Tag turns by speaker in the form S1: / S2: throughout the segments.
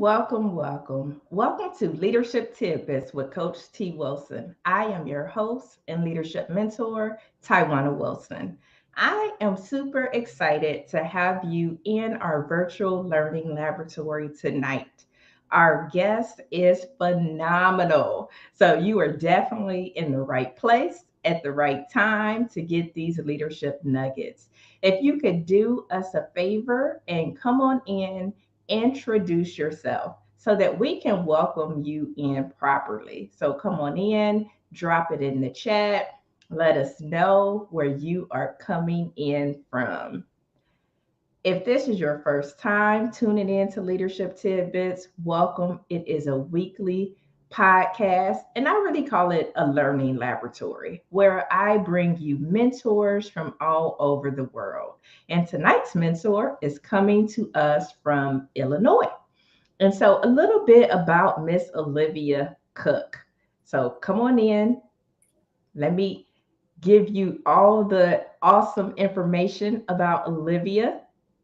S1: welcome. Welcome to Leadership Tidbits with Coach T. Wilson. I am your host and leadership mentor, Tywauna Wilson. I am super excited to have you in our virtual learning laboratory tonight. Our guest is phenomenal. So you are definitely in the right place at the right time to get these leadership nuggets. If you could do us a favor and come on in, introduce yourself so that we can welcome you in properly. So come on in, drop it in the chat. Let us know where you are coming in from. If this is your first time tuning in to Leadership Tidbits, welcome. It is a weekly podcast, and I really call it a learning laboratory where I bring you mentors from all over the world. And tonight's mentor is coming to us from Illinois. And so, a little bit about Miss Olivia Cook. So, come on in. Let me give you all the awesome information about Olivia.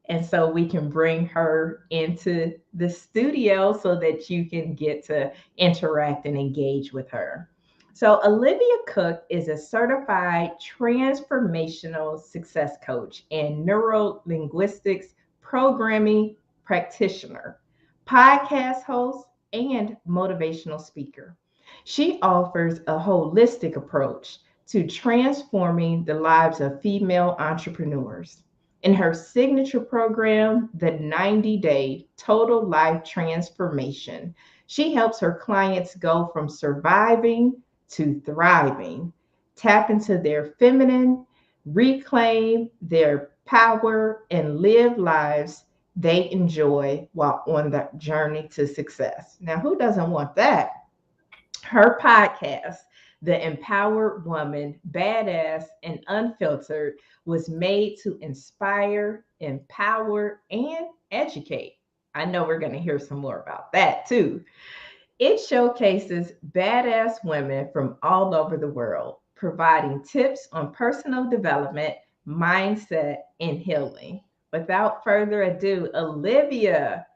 S1: And so we can bring her into the studio so that you can get to interact and engage with her. So, Olivia Cook is a certified transformational success coach and neuro linguistics programming practitioner, podcast host, and motivational speaker. She offers a holistic approach to transforming the lives of female entrepreneurs. In her signature program, the 90-day Total Life Transformation, she helps her clients go from surviving to thriving, tap into their feminine, reclaim their power, and live lives they enjoy while on that journey to success. Now, who doesn't want that? Her podcast, The Empowered Woman, Badass and Unfiltered, was made to inspire, empower, and educate. I know we're going to hear some more about that too. It showcases badass women from all over the world, providing tips on personal development, mindset, and healing. Without further ado, Olivia,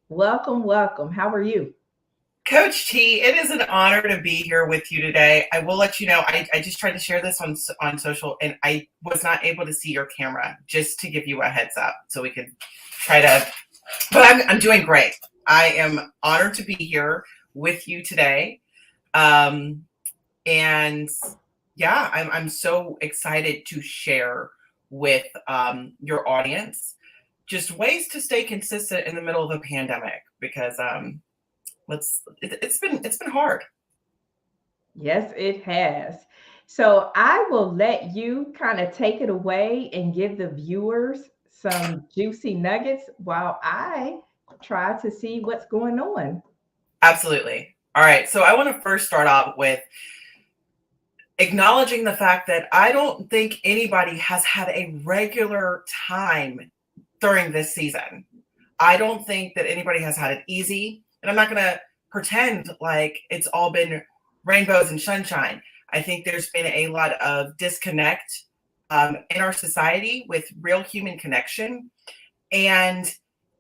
S1: welcome. How are you?
S2: Coach T, it is an honor to be here with you today. I will let you know, I just tried to share this on social, and I was not able to see your camera, just to give you a heads up so we could try to, but I'm doing great. I am honored to be here with you today. And yeah, I'm so excited to share with your audience just ways to stay consistent in the middle of a pandemic, because it's been hard.
S1: Yes, it has. So I will let you kind of take it away and give the viewers some juicy nuggets while I try to see what's going on.
S2: Absolutely. All right. So I want to first start off with acknowledging the fact that I don't think anybody has had a regular time during this season. I don't think that anybody has had it easy. And I'm not going to pretend like it's all been rainbows and sunshine. I think there's been a lot of disconnect in our society with real human connection. And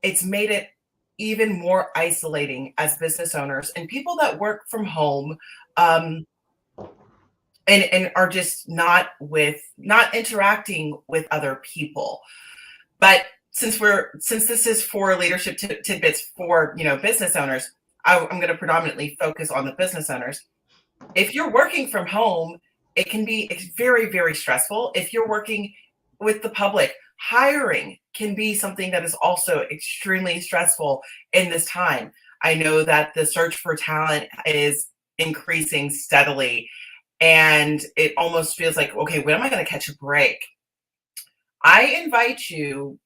S2: it's made it even more isolating as business owners and people that work from home, and are just not interacting with other people. But since this is for leadership tidbits for business owners, I'm going to predominantly focus on the business owners. If you're working from home, it's very, very stressful. If you're working with the public, hiring can be something that is also extremely stressful in this time. I know that the search for talent is increasing steadily, and it almost feels like, okay, when am I going to catch a break? I invite you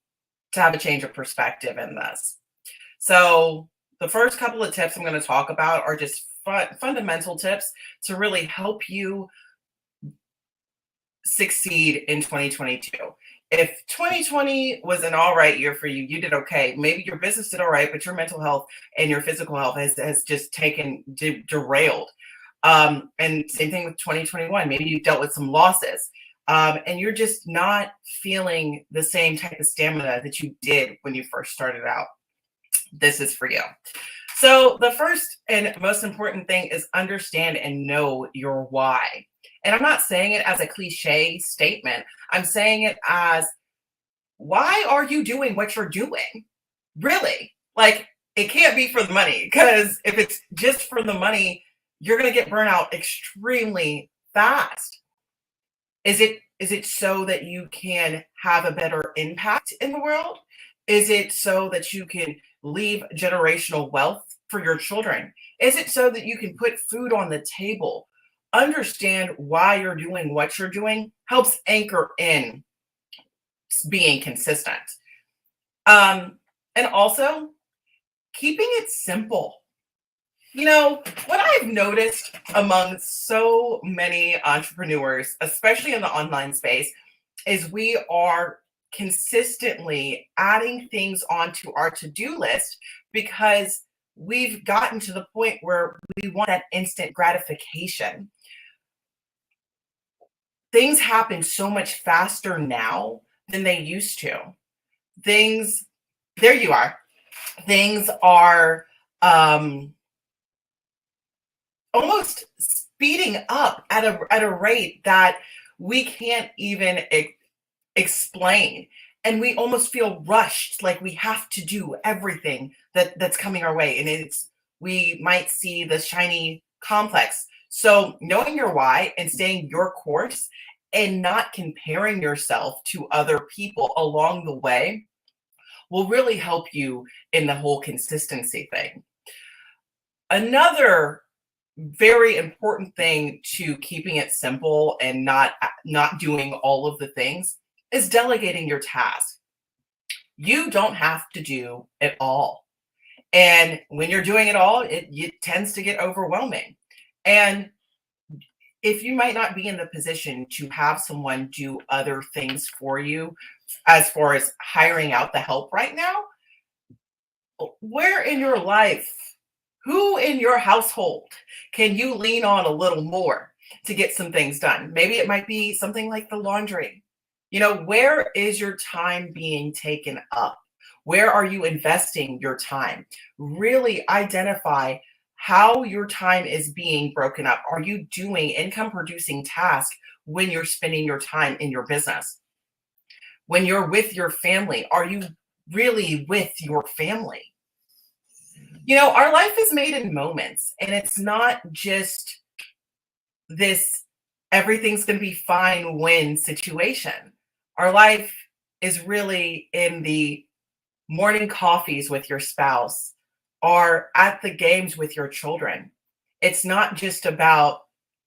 S2: to have a change of perspective in this. So the first couple of tips I'm going to talk about are just fundamental tips to really help you succeed in 2022. If 2020 was an all right year for you, you did okay. Maybe your business did all right, but your mental health and your physical health has just derailed. And same thing with 2021. Maybe you dealt with some losses. And you're just not feeling the same type of stamina that you did when you first started out. This is for you. So the first and most important thing is understand and know your why. And I'm not saying it as a cliche statement. I'm saying it as, why are you doing what you're doing? Really? Like, it can't be for the money, because if it's just for the money, you're going to get burnt out extremely fast. Is it so that you can have a better impact in the world? Is it so that you can leave generational wealth for your children? Is it so that you can put food on the table? Understand why you're doing what you're doing helps anchor in being consistent. And also keeping it simple. What I've noticed among so many entrepreneurs, especially in the online space, is we are consistently adding things onto our to-do list because we've gotten to the point where we want that instant gratification. Things happen so much faster now than they used to. There you are. Things are almost speeding up at a rate that we can't even explain, and we almost feel rushed, like we have to do everything that's coming our way, and we might see the shiny complex. So knowing your why and staying your course and not comparing yourself to other people along the way will really help you in the whole consistency thing. Another very important thing to keeping it simple and not doing all of the things is delegating your task. You don't have to do it all. And when you're doing it all, it tends to get overwhelming. And if you might not be in the position to have someone do other things for you, as far as hiring out the help right now, where in your life, who in your household can you lean on a little more to get some things done? Maybe it might be something like the laundry. Where is your time being taken up? Where are you investing your time? Really identify how your time is being broken up. Are you doing income producing tasks when you're spending your time in your business? When you're with your family, are you really with your family? Our life is made in moments, and it's not just this everything's going to be fine when situation. Our life is really in the morning coffees with your spouse or at the games with your children. It's not just about,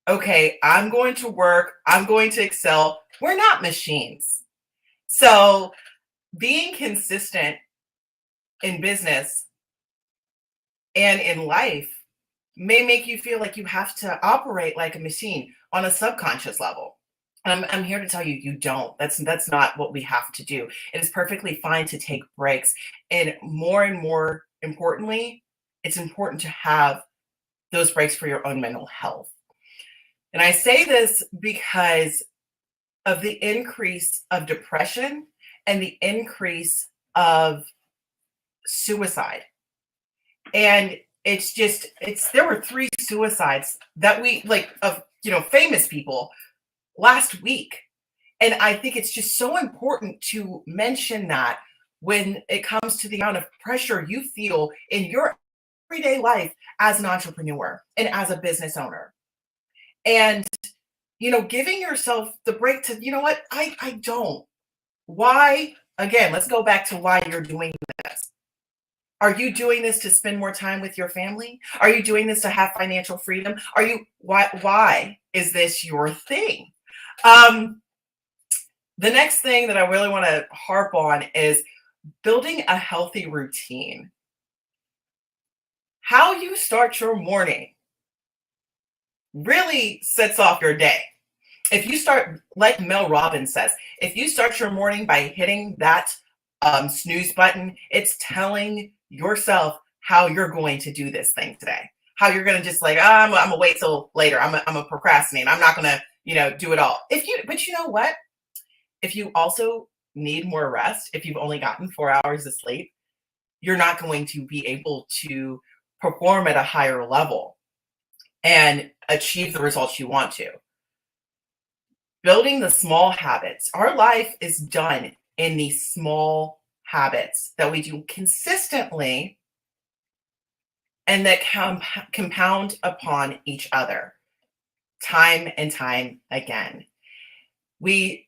S2: okay, I'm going to work, I'm going to excel. We're not machines. So being consistent in business and in life may make you feel like you have to operate like a machine on a subconscious level. I'm here to tell you, you don't. That's not what we have to do. It is perfectly fine to take breaks. And more importantly, it's important to have those breaks for your own mental health. And I say this because of the increase of depression and the increase of suicide. And there were 3 suicides that we of famous people last week. And I think it's just so important to mention that when it comes to the amount of pressure you feel in your everyday life as an entrepreneur and as a business owner. And giving yourself the break to, what, I don't. Why? Again, let's go back to why you're doing this. Are you doing this to spend more time with your family? Are you doing this to have financial freedom? Why is this your thing? The next thing that I really want to harp on is building a healthy routine. How you start your morning really sets off your day. If you start, like Mel Robbins says, if you start your morning by hitting that snooze button, it's telling yourself how you're going to do this thing today. How you're going to just I'm going to wait till later. I'm going to procrastinate. I'm not going to, do it all. But you know what? If you also need more rest, if you've only gotten 4 hours of sleep, you're not going to be able to perform at a higher level and achieve the results you want to. Building the small habits. Our life is done in these small habits that we do consistently and that compound upon each other time and time again. We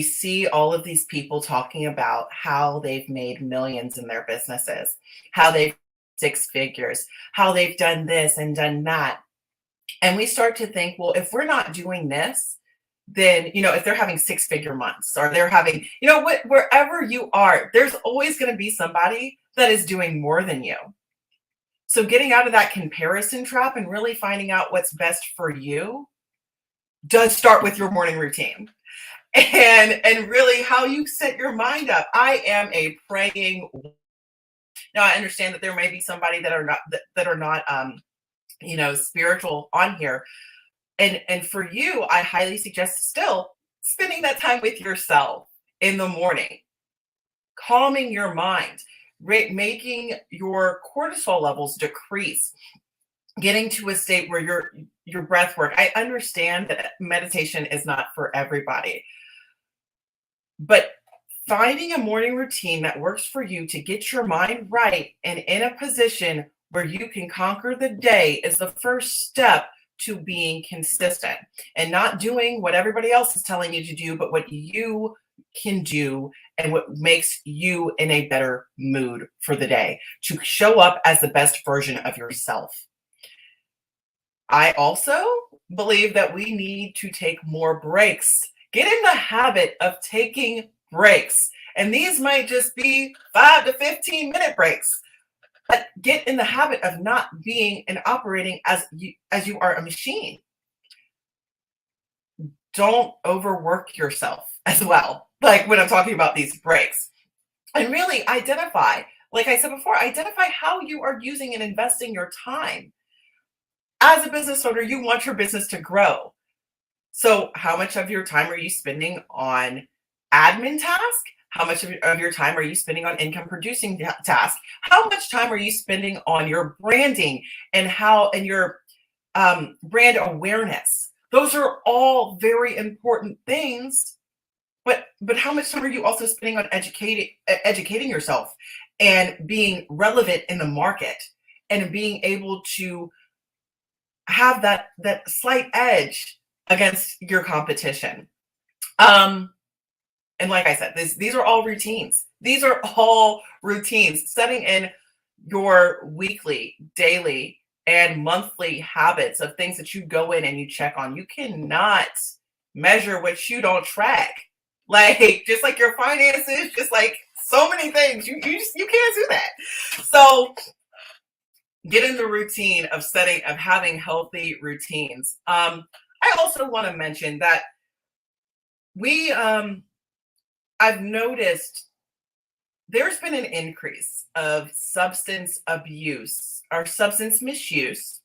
S2: see all of these people talking about how they've made millions in their businesses, how they've 6 figures, how they've done this and done that. And we start to think, well, if we're not doing this, then, if they're having 6-figure months or they're having, wherever you are, there's always going to be somebody that is doing more than you. So getting out of that comparison trap and really finding out what's best for you does start with your morning routine and really how you set your mind up. I am a praying. Now I understand that there may be somebody that are not spiritual on here. And for you, I highly suggest still spending that time with yourself in the morning, calming your mind, making your cortisol levels decrease, getting to a state where your breath work. I understand that meditation is not for everybody, but finding a morning routine that works for you to get your mind right and in a position where you can conquer the day is the first step to being consistent and not doing what everybody else is telling you to do, but what you can do and what makes you in a better mood for the day to show up as the best version of yourself. I also believe that we need to take more breaks. Get in the habit of taking breaks. And these might just be 5 to 15-minute breaks. But get in the habit of not being and operating as you are a machine. Don't overwork yourself as well, like when I'm talking about these breaks. And really identify, like I said before, identify how you are using and investing your time. As a business owner, you want your business to grow. So how much of your time are you spending on admin tasks? How much of your time are you spending on income producing tasks? How much time are you spending on your branding and your brand awareness? Those are all very important things. But how much time are you also spending on educating yourself and being relevant in the market and being able to have that slight edge against your competition? And like I said, these are all routines. These are all routines. Setting in your weekly, daily, and monthly habits of things that you go in and you check on. You cannot measure what you don't track. Like, just like your finances, just like so many things. You can't do that. So get in the routine of having healthy routines. I also want to mention that I've noticed there's been an increase of substance abuse or substance misuse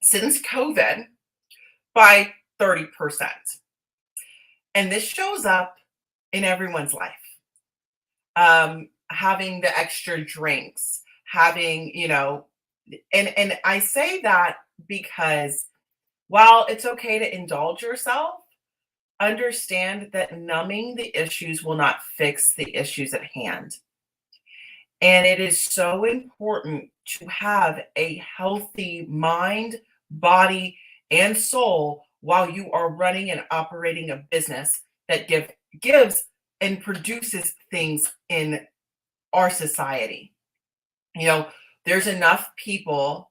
S2: since COVID by 30%. And this shows up in everyone's life. Having the extra drinks, having, and I say that because while it's okay to indulge yourself, understand that numbing the issues will not fix the issues at hand. And it is so important to have a healthy mind, body, and soul while you are running and operating a business that gives and produces things in our society. There's enough people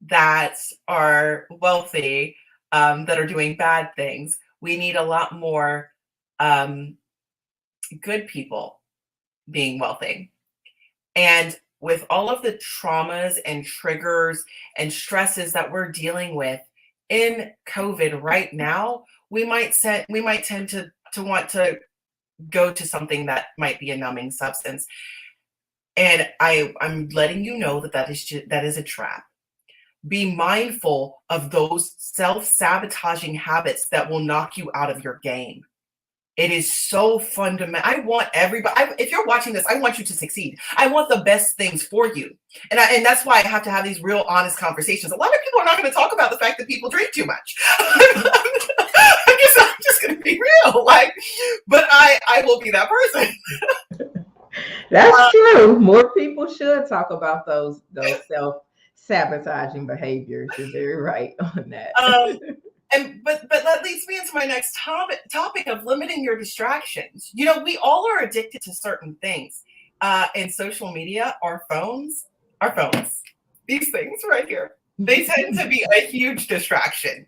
S2: that are wealthy, that are doing bad things. We need a lot more good people being wealthy. And with all of the traumas and triggers and stresses that we're dealing with in COVID right now, we might tend to want to go to something that might be a numbing substance. And I'm letting you know that is a trap. Be mindful of those self-sabotaging habits that will knock you out of your game. It is so fundamental. I want everybody, if you're watching this, I want you to succeed. I want the best things for you. And that's why I have to have these real honest conversations. A lot of people are not going to talk about the fact that people drink too much. I guess I'm just going to be real. But I will be that person.
S1: That's true. More people should talk about those self-sabotaging behaviors. You're very right on that.
S2: But that leads me into my next topic of limiting your distractions. We all are addicted to certain things. And social media, our phones, these things right here, they tend to be a huge distraction.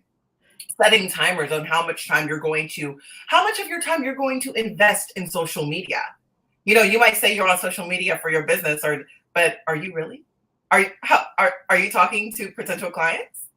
S2: Setting timers on how much of your time you're going to invest in social media. You might say you're on social media for your business, but are you really? Are you talking to potential clients?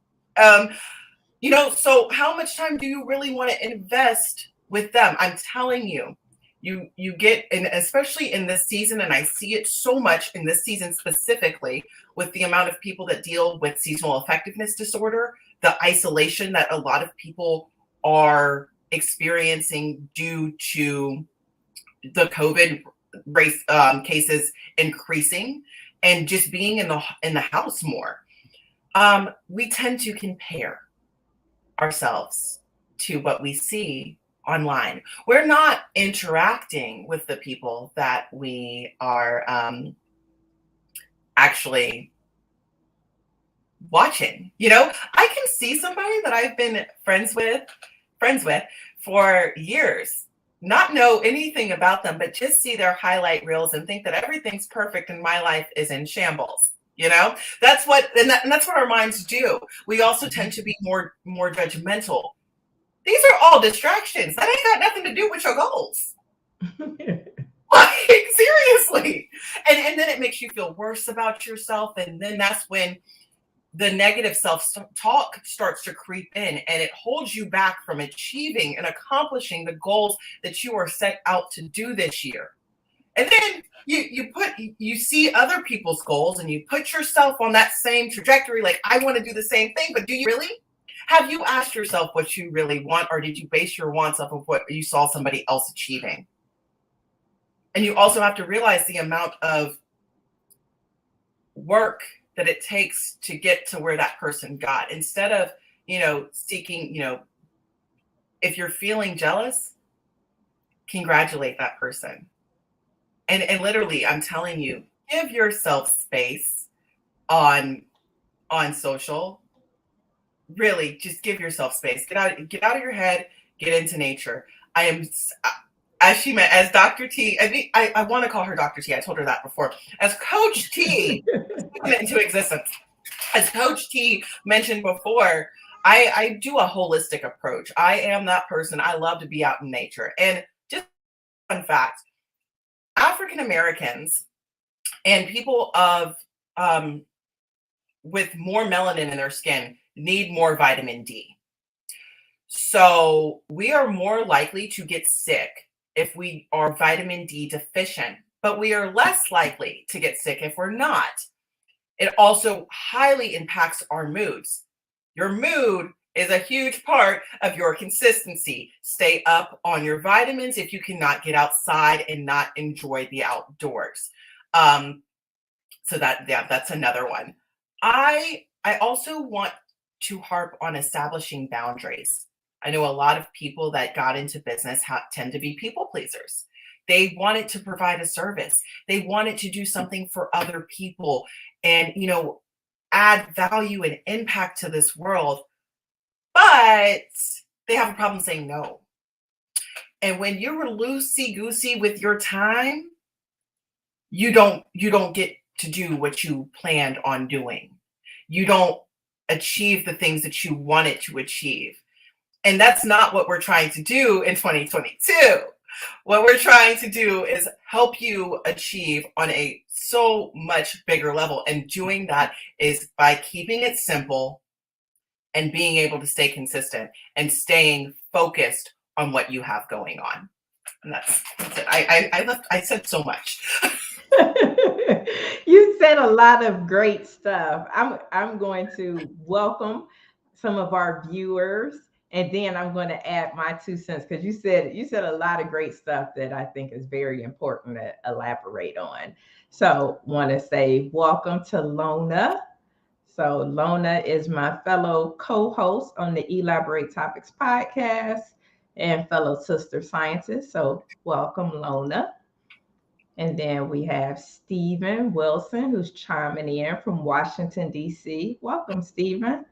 S2: So how much time do you really want to invest with them? I'm telling you, you get, and especially in this season, and I see it so much in this season specifically with the amount of people that deal with seasonal affectiveness disorder, the isolation that a lot of people are experiencing due to the COVID cases increasing and just being in the house more. We tend to compare ourselves to what we see online. We're not interacting with the people that we are actually watching. I can see somebody that I've been friends with for years, not know anything about them, but just see their highlight reels and think that everything's perfect and my life is in shambles. That's what our minds do. We also tend to be more judgmental. These are all distractions. That ain't got nothing to do with your goals. Seriously. And then it makes you feel worse about yourself. And then that's when the negative self-talk starts to creep in, and it holds you back from achieving and accomplishing the goals that you are set out to do this year. And then you see other people's goals and you put yourself on that same trajectory. Like, I want to do the same thing, but do you really? Have you asked yourself what you really want, or did you base your wants off of what you saw somebody else achieving? And you also have to realize the amount of work that it takes to get to where that person got. Instead of, seeking, if you're feeling jealous, congratulate that person. And literally, I'm telling you, give yourself space on social. Really, just give yourself space. Get out of your head. Get into nature. I am, as Dr. T. I want to call her Dr. T. I told her that before. As Coach T into existence. As Coach T mentioned before, I do a holistic approach. I am that person. I love to be out in nature. And just fun fact, African Americans and people with more melanin in their skin need more vitamin D. So we are more likely to get sick if we are vitamin D deficient, but we are less likely to get sick if we're not. It also highly impacts our moods. Your mood is a huge part of your consistency. Stay up on your vitamins if you cannot get outside and not enjoy the outdoors. So that's another one. I also want to harp on establishing boundaries. I know a lot of people that got into business tend to be people pleasers. They wanted to provide a service. They wanted to do something for other people and, add value and impact to this world. But they have a problem saying no. And when you're loosey-goosey with your time, you don't get to do what you planned on doing. You don't achieve the things that you wanted to achieve. And that's not what we're trying to do in 2022. What we're trying to do is help you achieve on a so much bigger level. And doing that is by keeping it simple and being able to stay consistent and staying focused on what you have going on. And that's it. I said so much.
S1: You said a lot of great stuff. I'm going to welcome some of our viewers And then I'm going to add my 2 cents because you said a lot of great stuff that I think is very important to elaborate on. So, want to say welcome to Lona. So, Lona is my fellow co-host on the Elaborate Topics podcast and fellow sister scientist. So, welcome, Lona. And then we have Stephen Wilson, who's chiming in from Washington, D.C. Welcome, Stephen.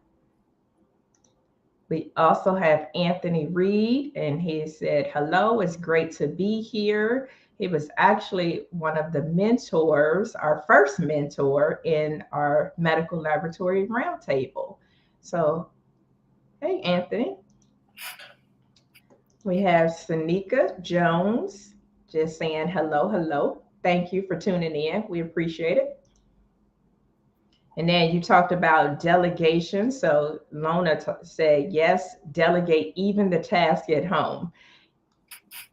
S1: We also have Anthony Reed, and he said, hello, it's great to be here. He was actually one of the mentors, our first mentor in our medical laboratory roundtable. So, hey, Anthony. We have Sanika Jones just saying hello, hello. Thank you for tuning in. We appreciate it. And then you talked about delegation. So Lona said, yes, delegate even the task at home,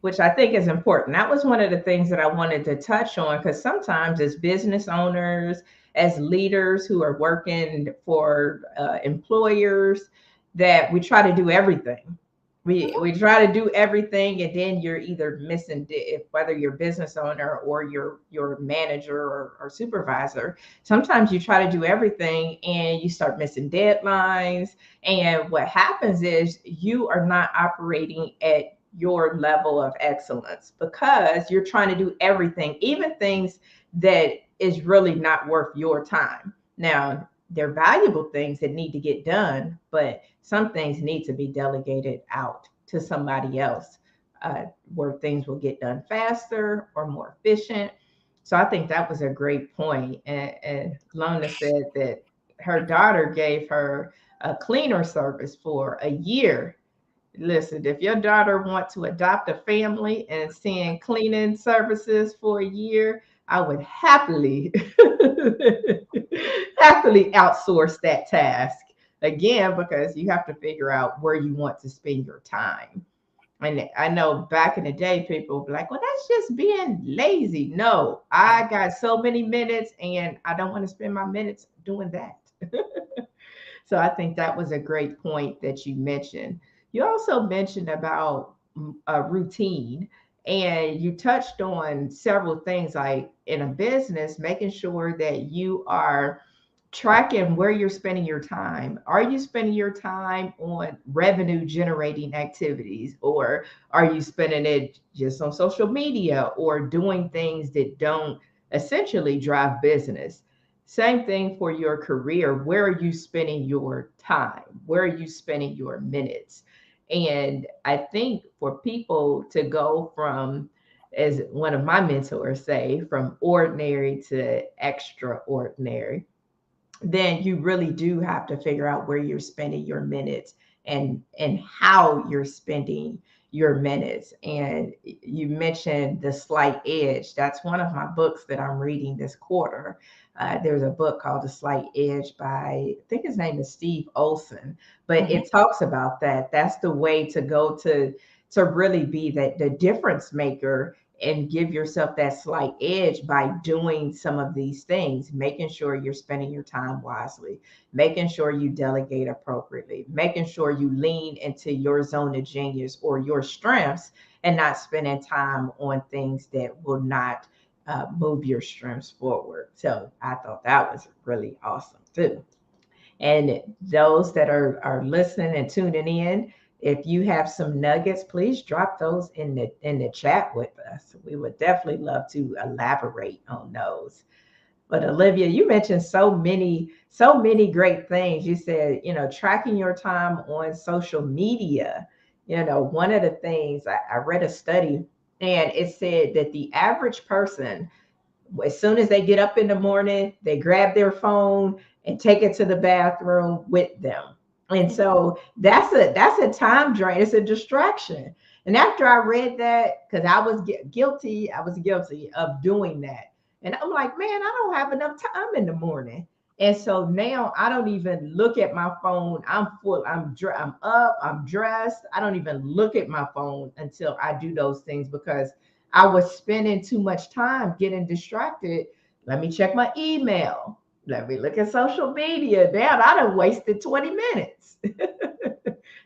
S1: which I think is important. That was one of the things that I wanted to touch on because sometimes as business owners, as leaders who are working for employers, that we try to do everything. We try to do everything, and then you're either missing whether you're a business owner or your manager or supervisor. Sometimes you try to do everything and you start missing deadlines. And what happens is you are not operating at your level of excellence because you're trying to do everything, even things that is really not worth your time. Now, they're valuable things that need to get done, but some things need to be delegated out to somebody else where things will get done faster or more efficient. So I think that was a great point. And Lona said that her daughter gave her a cleaner service for a year. Listen, if your daughter wants to adopt a family and send cleaning services for a year, I would happily happily outsource that task again because you have to figure out where you want to spend your time. And I know back in the day, people would be like, well, that's just being lazy. No, I got so many minutes and I don't want to spend my minutes doing that. So I think that was a great point that you mentioned. You also mentioned about a routine, and you touched on several things like in a business, making sure that you are tracking where you're spending your time. Are you spending your time on revenue generating activities, or are you spending it just on social media or doing things that don't essentially drive business? Same thing for your career. Where are you spending your time? Where are you spending your minutes? And I think for people to go from, as one of my mentors say, from ordinary to extraordinary, then you really do have to figure out where you're spending your minutes and how you're spending your minutes. And you mentioned The Slight Edge. That's one of my books that I'm reading this quarter. There's a book called The Slight Edge by, I think his name is Steve Olson, but it talks about that. That's the way to go to really be that the difference maker and give yourself that slight edge by doing some of these things, making sure you're spending your time wisely, making sure you delegate appropriately, making sure you lean into your zone of genius or your strengths and not spending time on things that will not move your strengths forward. So I thought that was really awesome too. And those that are listening and tuning in, if you have some nuggets, please drop those in the chat with us. We would definitely love to elaborate on those. But Olivia, you mentioned so many great things. You said, tracking your time on social media. One of the things I read a study and it said that the average person, as soon as they get up in the morning, they grab their phone and take it to the bathroom with them. And so that's a time drain. It's a distraction. And after I read that, because I was guilty of doing that. And I'm like, man, I don't have enough time in the morning. And so now I don't even look at my phone. I'm up, I'm dressed. I don't even look at my phone until I do those things because I was spending too much time getting distracted. Let me check my email. Let me look at social media. Damn, I done wasted 20 minutes.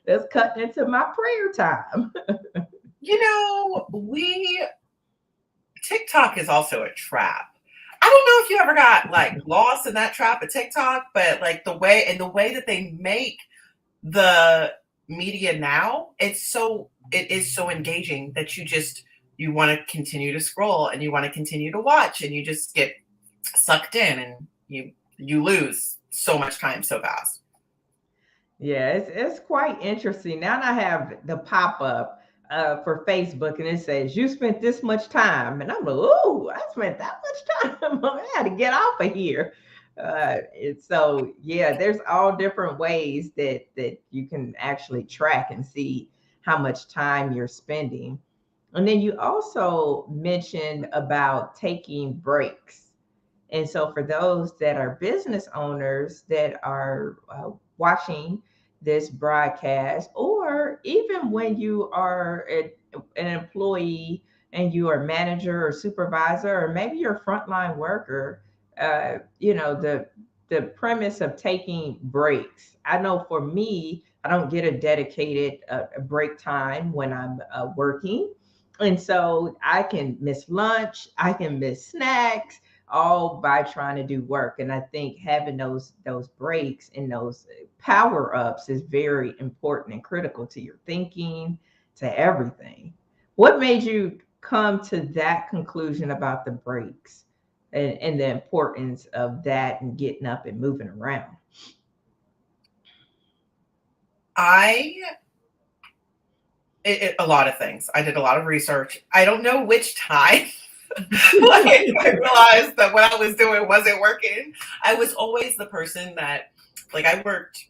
S1: That's cutting into my prayer time.
S2: TikTok is also a trap. I don't know if you ever got like lost in that trap of TikTok, but like the way that they make the media now, it is so engaging that you want to continue to scroll and you want to continue to watch and you just get sucked in and you lose so much time so fast.
S1: Yeah, it's quite interesting. Now I have the pop-up for Facebook and it says you spent this much time. And I'm like, oh, I spent that much time. I had to get off of here. So yeah, there's all different ways that you can actually track and see how much time you're spending. And then you also mentioned about taking breaks. And so, for those that are business owners that are watching this broadcast, or even when you are an employee and you are manager or supervisor, or maybe you're a frontline worker, the premise of taking breaks. I know for me, I don't get a dedicated break time when I'm working. And so I can miss lunch, I can miss snacks, all by trying to do work. And I think having those breaks and those power ups is very important and critical to your thinking, to everything. What made you come to that conclusion about the breaks and the importance of that and getting up and moving around?
S2: A lot of things. I did a lot of research. I don't know which time. Like, I realized that what I was doing wasn't working. I was always the person that, like, I worked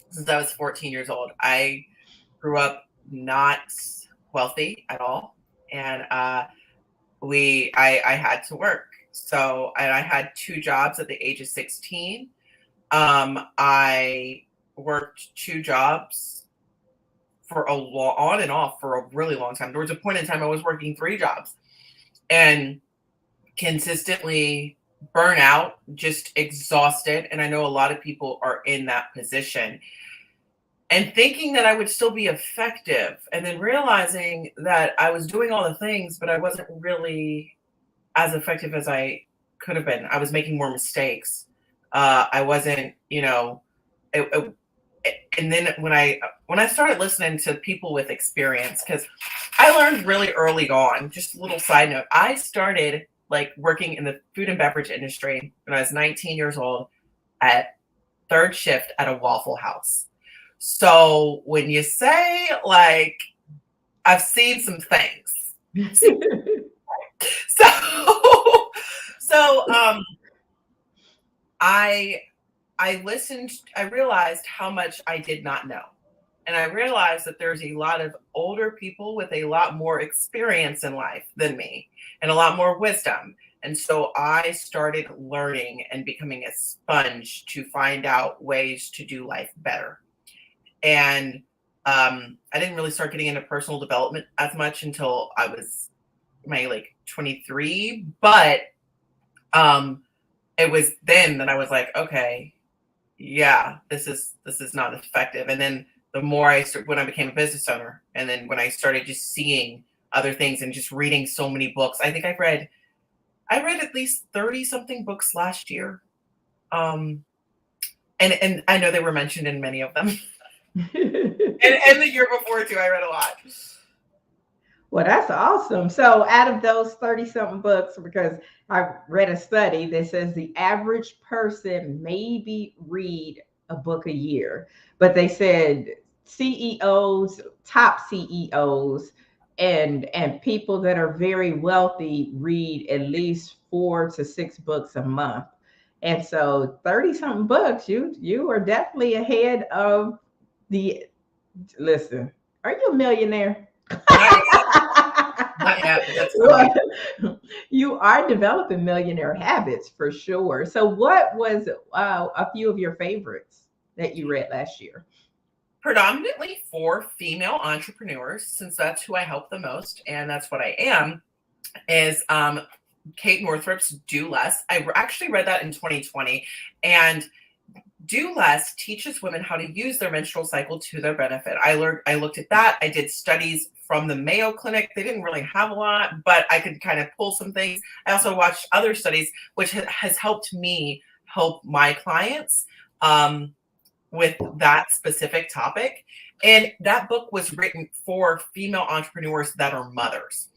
S2: since I was 14 years old. I grew up not wealthy at all, and I had to work. So, and I had 2 jobs at the age of 16. I worked 2 jobs for on and off for a really long time. There was a point in time I was working 3 jobs and consistently burn out, just exhausted. And I know a lot of people are in that position and thinking that I would still be effective, and then realizing that I was doing all the things, but I wasn't really as effective as I could have been. I was making more mistakes. I wasn't, and then when I started listening to people with experience, because I learned really early on, just a little side note, I started like working in the food and beverage industry when I was 19 years old at 3rd shift at a Waffle House. So when you say like, I've seen some things. So I listened, I realized how much I did not know. And I realized that there's a lot of older people with a lot more experience in life than me and a lot more wisdom. And so I started learning and becoming a sponge to find out ways to do life better. And I didn't really start getting into personal development as much until I was my 23. But it was then that I was like, okay, yeah, this is not effective. And then the more when I became a business owner, and then when I started just seeing other things and just reading so many books, I think I read at least 30 something books last year. And I know they were mentioned in many of them. and the year before too, I read a lot.
S1: Well, that's awesome. So out of those 30 something books, because I read a study that says the average person maybe read a book a year, but they said CEOs, top CEOs, and people that are very wealthy read at least 4 to 6 books a month. And so 30 something books, you are definitely ahead of the listen. Are you a millionaire?
S2: Not yet, but that's
S1: well, you are developing millionaire habits for sure. So, what was a few of your favorites that you read last year?
S2: Predominantly for female entrepreneurs, since that's who I help the most, and that's what I am, is Kate Northrup's Do Less. I actually read that in 2020, and Do Less teaches women how to use their menstrual cycle to their benefit. I looked at that. I did studies from the Mayo Clinic. They didn't really have a lot, but I could kind of pull some things. I also watched other studies, which has helped me help my clients with that specific topic. And that book was written for female entrepreneurs that are mothers.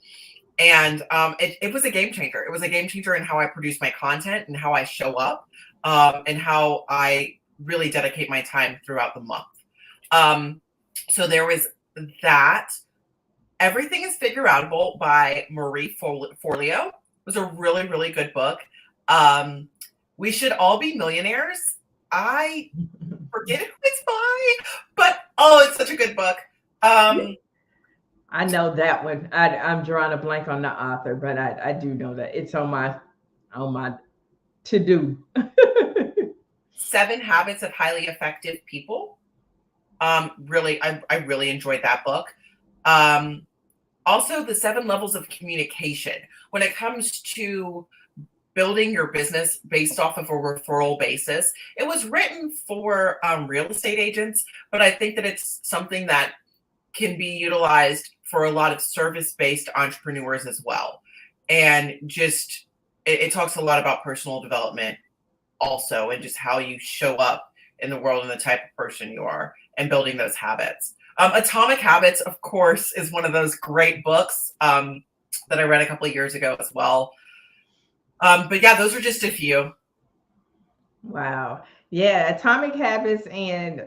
S2: And it was a game changer. It was a game changer in how I produce my content and how I show up, and how I really dedicate my time throughout the month. So there was that. Everything is Figure Outable by Marie Forleo. It was a really, really good book. We Should All Be Millionaires. I forget who it's by, but it's such a good book.
S1: I know that one. I'm drawing a blank on the author, but I do know that it's on my to do.
S2: 7 Habits of Highly Effective People. Really, I really enjoyed that book. Also, The 7 Levels of Communication. When it comes to building your business based off of a referral basis, it was written for real estate agents, but I think that it's something that can be utilized for a lot of service-based entrepreneurs as well. And just, it talks a lot about personal development also, and just how you show up in the world and the type of person you are, and building those habits. Atomic Habits, of course, is one of those great books that I read a couple of years ago as well. But yeah, those are just a few.
S1: Wow. Yeah, Atomic Habits and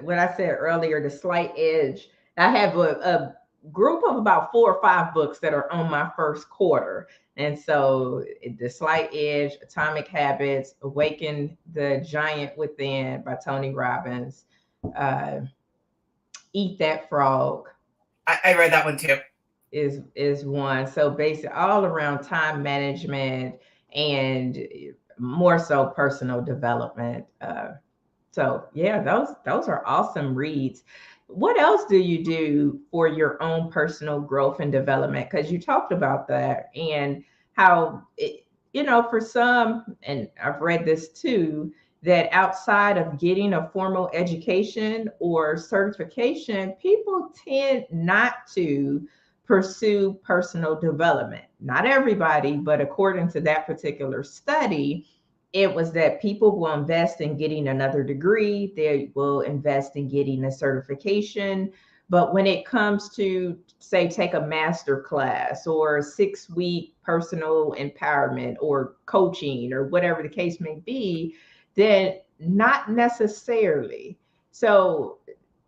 S1: what I said earlier, The Slight Edge. I have a group of about 4 or 5 books that are on my first quarter. And so The Slight Edge, Atomic Habits, Awaken the Giant Within by Tony Robbins, Eat That Frog.
S2: I read that one too.
S1: Is one. So basically all around time management and more so personal development. So yeah, those are awesome reads. What else do you do for your own personal growth and development? Because you talked about that and how for some, and I've read this too, that outside of getting a formal education or certification, people tend not to pursue personal development. Not everybody, but according to that particular study, it was that people will invest in getting another degree, they will invest in getting a certification. But when it comes to, say, take a master class or a 6-week personal empowerment or coaching or whatever the case may be, then not necessarily. So,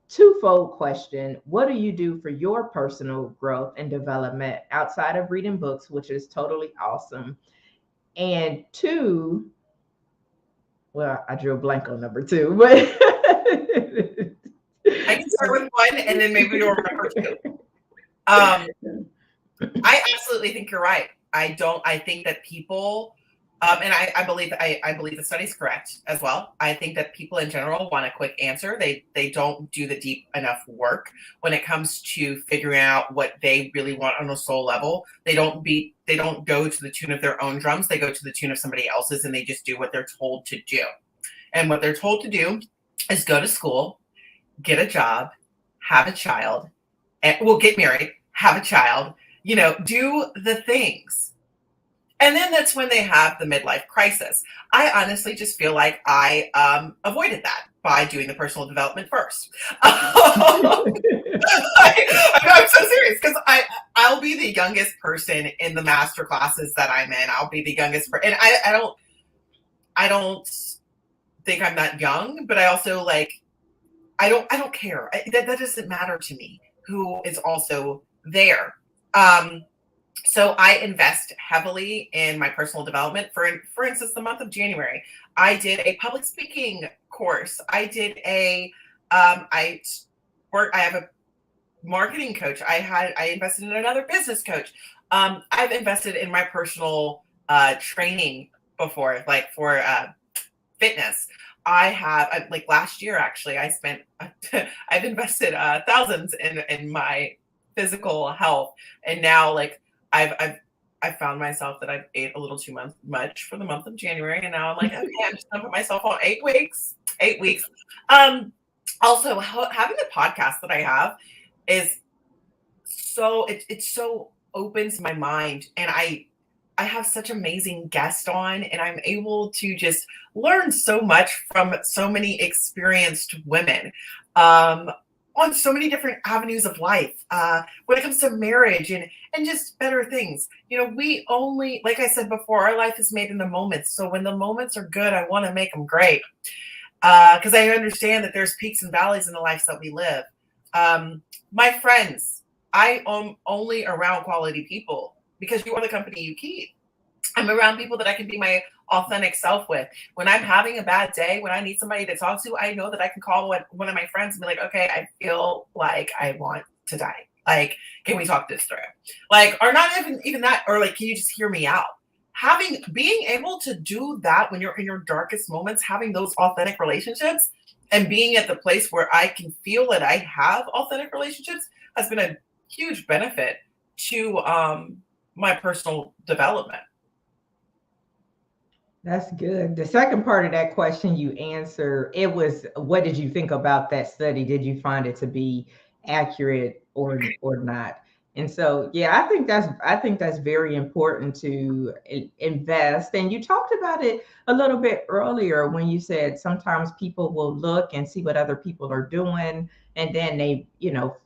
S1: twofold question: what do you do for your personal growth and development outside of reading books, which is totally awesome? And 2, well, I drew a blank on number 2, but
S2: I can start with 1 and then maybe you'll remember 2. I absolutely think you're right. I think that people, and I believe the study's correct as well. I think that people in general want a quick answer. They don't do the deep enough work when it comes to figuring out what they really want on a soul level. They don't go to the tune of their own drums. They go to the tune of somebody else's, and they just do what they're told to do. And what they're told to do is go to school, get a job, have a child, and get married, have a child, do the things. And then that's when they have the midlife crisis. I honestly just feel like I avoided that by doing the personal development first. I'm so serious, because I'll be the youngest person in the master classes that I'm in. I'll be the youngest person. And I don't think I'm that young, but I also I don't care. That doesn't matter to me who is also there. So I invest heavily in my personal development. For instance, the month of January, I did a public speaking course. I did I have a marketing coach. I invested in another business coach. I've invested in my personal training before, for fitness. I have, last year, actually, I've invested thousands in my physical health. And now, I've I found myself that I've ate a little too much for the month of January, and now I'm like, okay, I'm just gonna put myself on 8 weeks. 8 weeks. Also, having the podcast that I have is so it so opens my mind, and I have such amazing guests on, and I'm able to just learn so much from so many experienced women. On so many different avenues of life when it comes to marriage and just better things. We only, like I said before, our life is made in the moments. So when the moments are good, I want to make them great, because I understand that there's peaks and valleys in the lives that we live. My friends, I am only around quality people because you are the company you keep. I'm around people that I can be my authentic self with. When I'm having a bad day, when I need somebody to talk to, I know that I can call one of my friends and be like, okay, I feel like I want to die. Like, can we talk this through? Like, or not even that, or like, can you just hear me out? Being able to do that when you're in your darkest moments, having those authentic relationships and being at the place where I can feel that I have authentic relationships has been a huge benefit to my personal development.
S1: That's good. The second part of that question you answer, it was, what did you think about that study? Did you find it to be accurate or not? And so, yeah, I think that's very important to invest. And you talked about it a little bit earlier when you said sometimes people will look and see what other people are doing, and then they,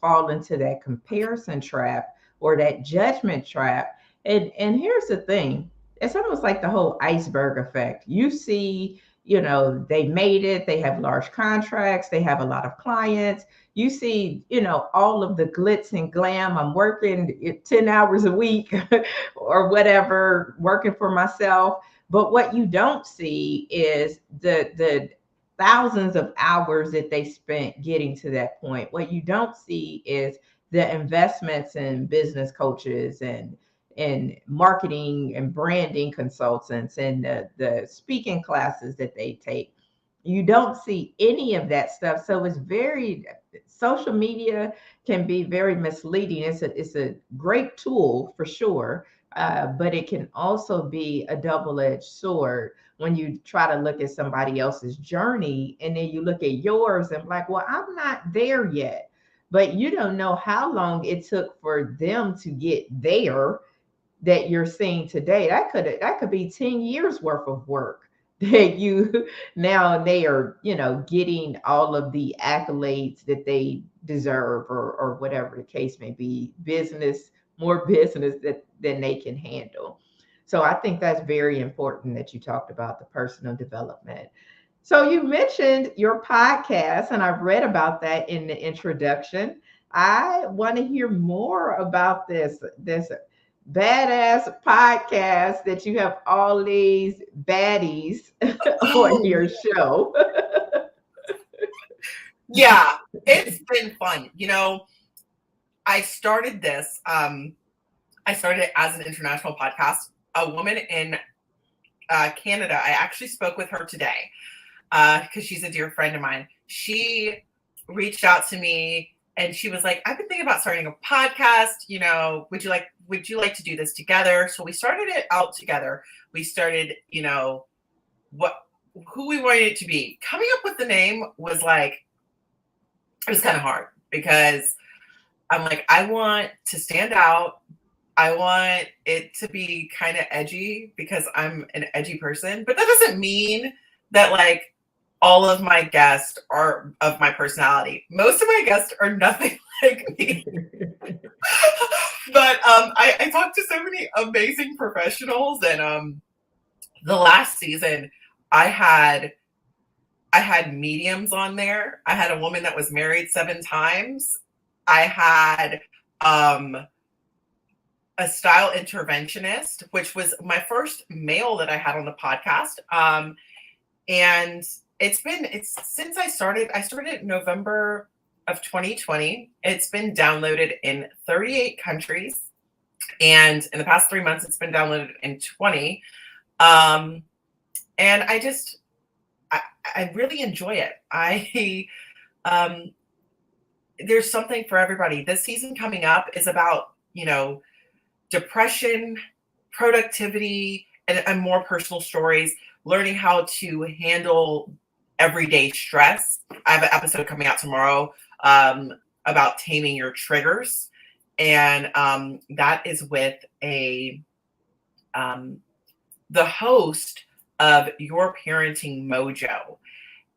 S1: fall into that comparison trap or that judgment trap. And here's the thing, it's almost like the whole iceberg effect. You see, they made it, they have large contracts, they have a lot of clients. You see, all of the glitz and glam. I'm working 10 hours a week or whatever, working for myself. But what you don't see is the thousands of hours that they spent getting to that point. What you don't see is the investments in business coaches and marketing and branding consultants and the speaking classes that they take. You don't see any of that stuff. So social media can be very misleading. It's a great tool for sure, but it can also be a double-edged sword when you try to look at somebody else's journey and then you look at yours and like, well, I'm not there yet. But you don't know how long it took for them to get there that you're seeing today. That could be 10 years worth of work that you now they are, getting all of the accolades that they deserve, or whatever the case may be, more business than they can handle. So I think that's very important that you talked about the personal development. So you mentioned your podcast, and I've read about that in the introduction. I want to hear more about this badass podcast that you have all these baddies on your show.
S2: Yeah, it's been fun. I started this. I started it as an international podcast. A woman in Canada, I actually spoke with her today because she's a dear friend of mine. She reached out to me and she was like, I've been thinking about starting a podcast. Would you like to do this together? So we started it out together. We started, who we wanted it to be. Coming up with the name was like, it was kind of hard because I'm like, I want to stand out. I want it to be kind of edgy because I'm an edgy person, but that doesn't mean that like all of my guests are of my personality. Most of my guests are nothing like me. But I talked to so many amazing professionals, and the last season I had mediums on there. I had a woman that was married 7 times. I had a style interventionist, which was my first male that I had on the podcast. And it's since I started in November of 2020. It's been downloaded in 38 countries. And in the past 3 months, it's been downloaded in 20. And I really enjoy it. There's something for everybody. This season coming up is about, depression, productivity and more personal stories, learning how to handle everyday stress. I have an episode coming out tomorrow about taming your triggers. And that is with the host of Your Parenting Mojo.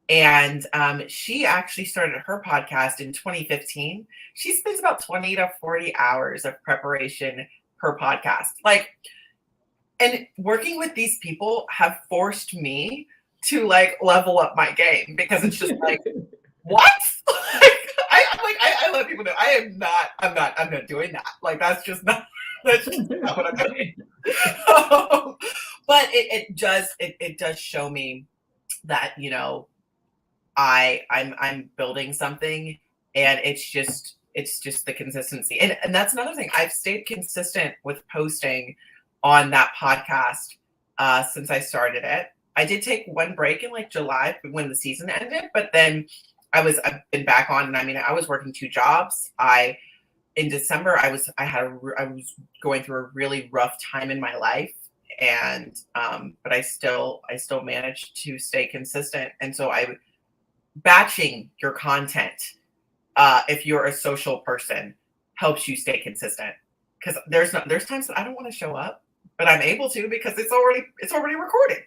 S2: And she actually started her podcast in 2015. She spends about 20 to 40 hours of preparation per podcast. Like, and working with these people have forced me to like level up my game, because it's just like, what? I let people know I'm not doing that. Like, that's just not what I'm doing. But it does show me that, you know, I'm building something, and it's just the consistency. And that's another thing. I've stayed consistent with posting on that podcast since I started it. I did take one break in like July when the season ended, but then I've been back on. And I mean, I was working 2 jobs. In December, I was going through a really rough time in my life, and but I still managed to stay consistent. And so batching your content, if you're a social person, helps you stay consistent, because there's times that I don't want to show up, but I'm able to because it's already recorded.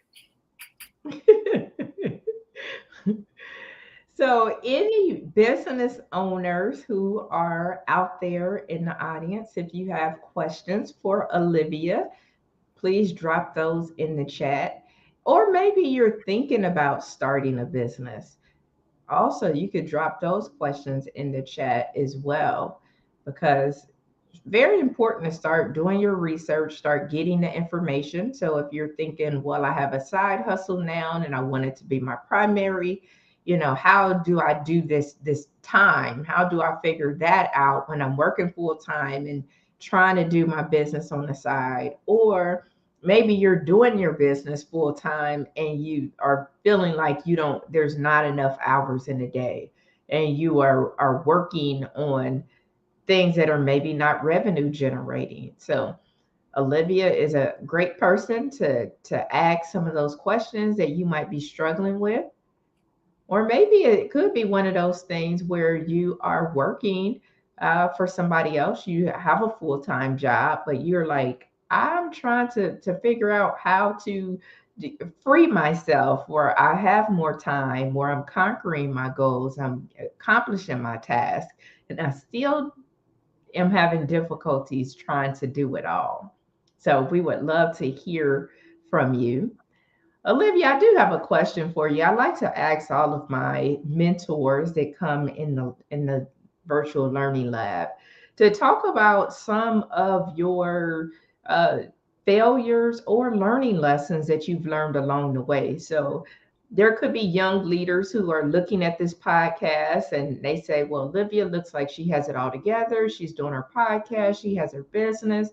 S1: So, any business owners who are out there in the audience, if you have questions for Olivia, please drop those in the chat. Or maybe you're thinking about starting a business. Also, you could drop those questions in the chat as well, because it's very important to start doing your research, start getting the information. So if you're thinking, well, I have a side hustle now and I want it to be my primary, how do I do this time? How do I figure that out when I'm working full time and trying to do my business on the side? Or maybe you're doing your business full time and you are feeling like there's not enough hours in a day, and you are working on things that are maybe not revenue generating. So Olivia is a great person to ask some of those questions that you might be struggling with. Or maybe it could be one of those things where you are working for somebody else. You have a full time job, but you're like, I'm trying to figure out how to free myself, where I have more time, where I'm conquering my goals, I'm accomplishing my task, and I still am having difficulties trying to do it all. So we would love to hear from you. Olivia, I do have a question for you. I like to ask all of my mentors that come in the virtual learning lab to talk about some of your uh, failures or learning lessons that you've learned along the way. So there could be young leaders who are looking at this podcast and they say, well, Olivia looks like she has it all together. She's doing her podcast, she has her business.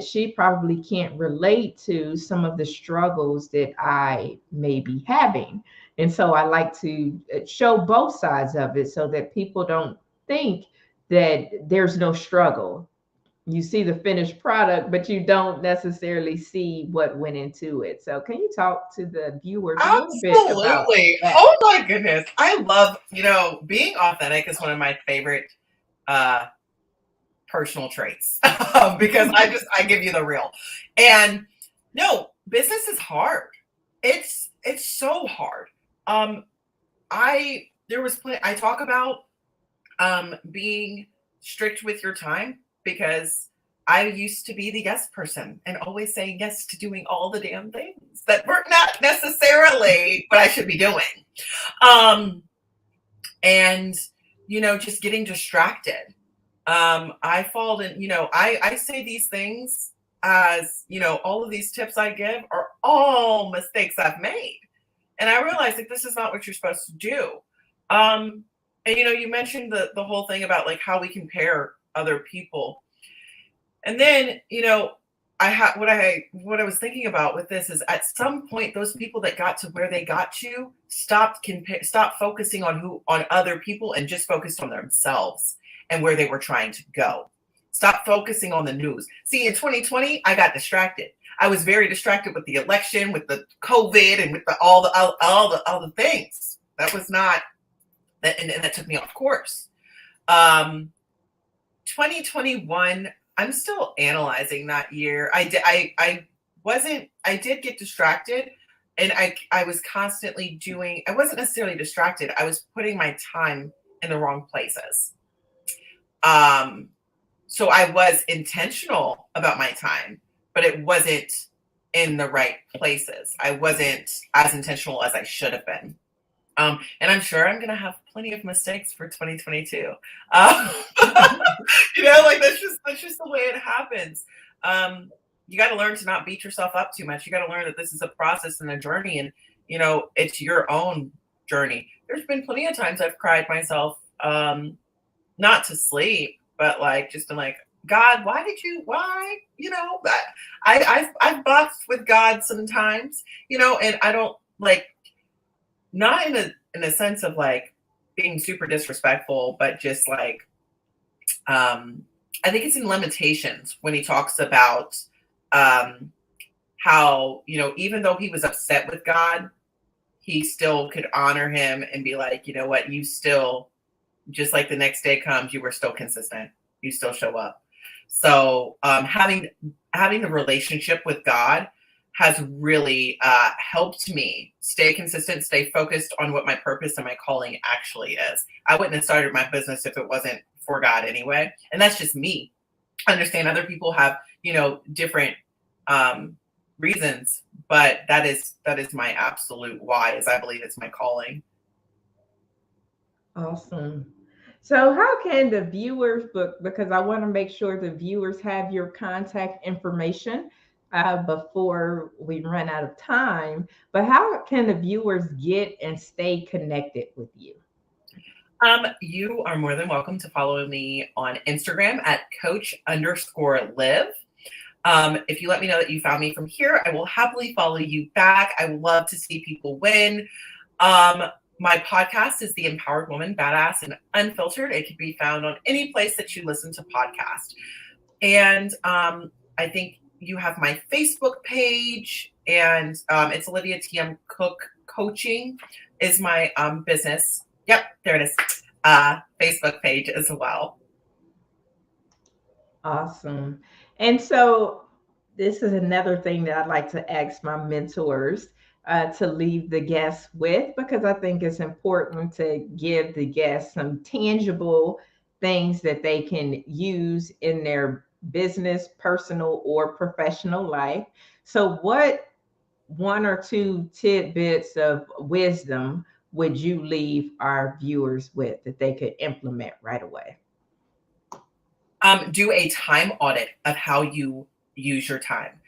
S1: She probably can't relate to some of the struggles that I may be having. And so I like to show both sides of it so that people don't think that there's no struggle. You see the finished product, but you don't necessarily see what went into it. So can you talk to the viewers a little bit about
S2: Absolutely.
S1: that?
S2: Oh my goodness. I love, being authentic is one of my favorite personal traits because I give you the real. And no, business is hard. It's so hard. I talk about being strict with your time, because I used to be the yes person and always saying yes to doing all the damn things that were not necessarily what I should be doing. And just getting distracted. I fall in, I say these things as, all of these tips I give are all mistakes I've made. And I realized that this is not what you're supposed to do. And, you mentioned the whole thing about like how we compare other people. And then, what I was thinking about with this is, at some point, those people that got to where they got to stopped focusing on other people and just focused on themselves and where they were trying to go. Stop focusing on the news. See, in 2020, I got distracted. I was very distracted with the election, with the COVID, and with all the things. That was not that, and that took me off course. 2021, I'm still analyzing that year. I did get distracted, and I was constantly doing. I wasn't necessarily distracted. I was putting my time in the wrong places. So I was intentional about my time, but it wasn't in the right places. I wasn't as intentional as I should have been. And I'm sure I'm going to have plenty of mistakes for 2022. You know, like that's just the way it happens. You got to learn to not beat yourself up too much. You got to learn that this is a process and a journey, and you know, it's your own journey. There's been plenty of times I've cried myself, not to sleep, but like just been like, God, why? You know, I've boxed with God sometimes, you know, and I don't like, not in a sense of like being super disrespectful, but just like, I think it's in Limitations when he talks about how, you know, even though he was upset with God, he still could honor him and be like, you know what, you still, just like the next day comes, you were still consistent. You still show up. So having a relationship with God has really helped me stay consistent, stay focused on what my purpose and my calling actually is. I wouldn't have started my business if it wasn't for God anyway. And that's just me. I understand other people have, you know, different reasons, but that is my absolute why, is I believe it's my calling.
S1: Awesome. So, how can the viewers book? Because I want to make sure the viewers have your contact information before we run out of time. But how can the viewers get and stay connected with you?
S2: You are more than welcome to follow me on Instagram at coach_live. If you let me know that you found me from here, I will happily follow you back. I love to see people win. My podcast is The Empowered Woman, Badass and Unfiltered. It can be found on any place that you listen to podcasts. And I think you have my Facebook page, and it's Olivia T.M. Cook Coaching is my business. Yep, there it is. Facebook page as well.
S1: Awesome. And so, this is another thing that I'd like to ask my mentors to leave the guests with, because I think it's important to give the guests some tangible things that they can use in their business, personal, or professional life. So, what one or two tidbits of wisdom would you leave our viewers with that they could implement right away?
S2: Do a time audit of how you use your time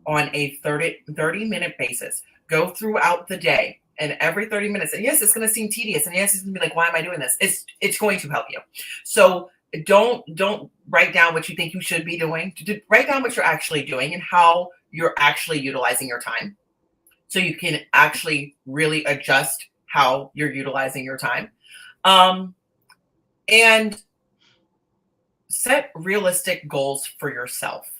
S2: on a 30-minute basis. Go throughout the day, and every 30 minutes, and yes, it's going to seem tedious, and yes, it's going to be like, why am I doing this? It's going to help you. So don't write down what you think you should be doing. Write down what you're actually doing and how you're actually utilizing your time, so you can actually really adjust how you're utilizing your time. And set realistic goals for yourself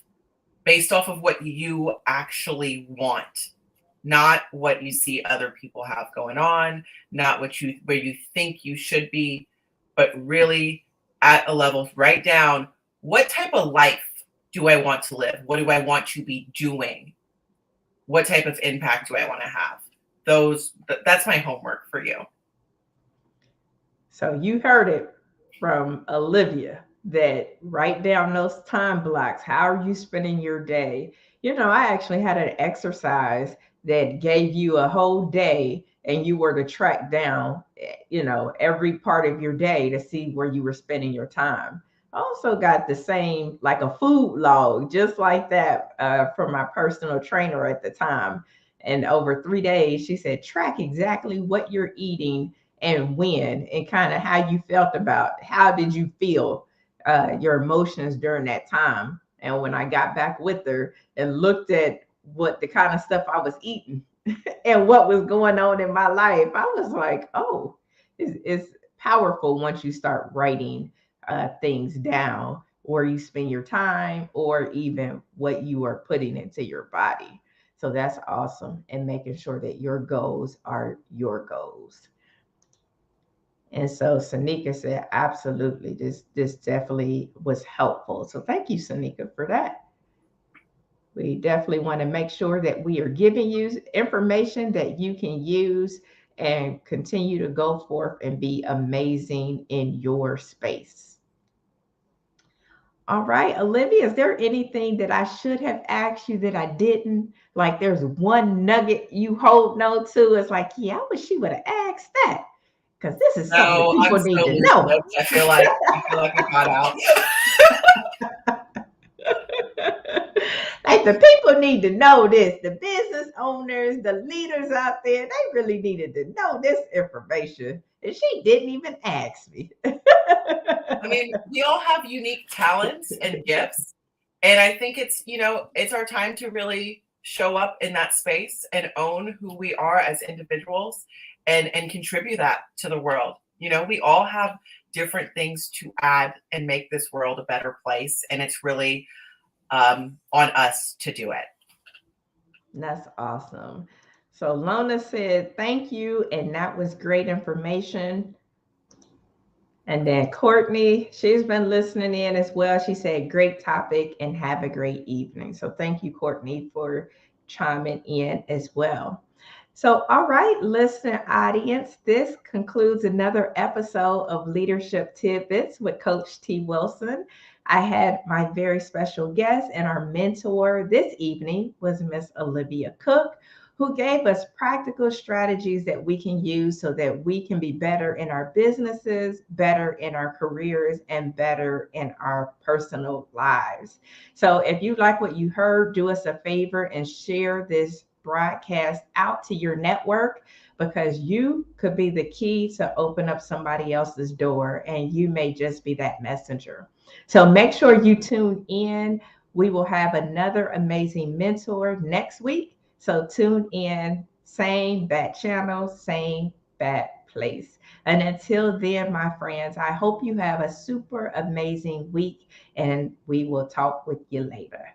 S2: based off of what you actually want, not what you see other people have going on, not where you think you should be, but really at a level, write down, what type of life do I want to live? What do I want to be doing? What type of impact do I want to have? That's my homework for you.
S1: So you heard it from Olivia, that write down those time blocks. How are you spending your day? You know, I actually had an exercise that gave you a whole day, and you were to track down, you know, every part of your day to see where you were spending your time. I also got the same, like a food log, just like that, from my personal trainer at the time. And over 3 days, she said, track exactly what you're eating and when, and kind of how you felt about, how did you feel, your emotions during that time. And when I got back with her and looked at what the kind of stuff I was eating and what was going on in my life, I was like, oh, it's powerful once you start writing things down, where you spend your time, or even what you are putting into your body. So that's awesome. And making sure that your goals are your goals. And so Sanika said, absolutely, this definitely was helpful. So thank you, Sanika, for that. We definitely want to make sure that we are giving you information that you can use and continue to go forth and be amazing in your space. All right, Olivia, is there anything that I should have asked you that I didn't? Like there's one nugget you hold no to. It's like, yeah, I wish she would have asked that. Because this is something that
S2: No, I'm
S1: people need
S2: so
S1: to
S2: loose
S1: know.
S2: lips. I feel like I got out.
S1: Like the people need to know this. The business owners, the leaders out there, they really needed to know this information. And she didn't even ask me.
S2: I mean, we all have unique talents and gifts. And I think it's our time to really show up in that space and own who we are as individuals and contribute that to the world. We all have different things to add and make this world a better place. And it's really on us to do it.
S1: That's awesome. So Lona said, thank you. And that was great information. And then Courtney, she's been listening in as well. She said, great topic and have a great evening. So thank you, Courtney, for chiming in as well. So, all right, listener audience, this concludes another episode of Leadership Tidbits with Coach T. Wilson. I had my very special guest and our mentor this evening was Miss Olivia Cook, who gave us practical strategies that we can use so that we can be better in our businesses, better in our careers, and better in our personal lives. So if you like what you heard, do us a favor and share this broadcast out to your network, because you could be the key to open up somebody else's door, and you may just be that messenger. So make sure you tune in. We will have another amazing mentor next week. So tune in, same bat channel, same bat place. And until then, my friends, I hope you have a super amazing week, and we will talk with you later.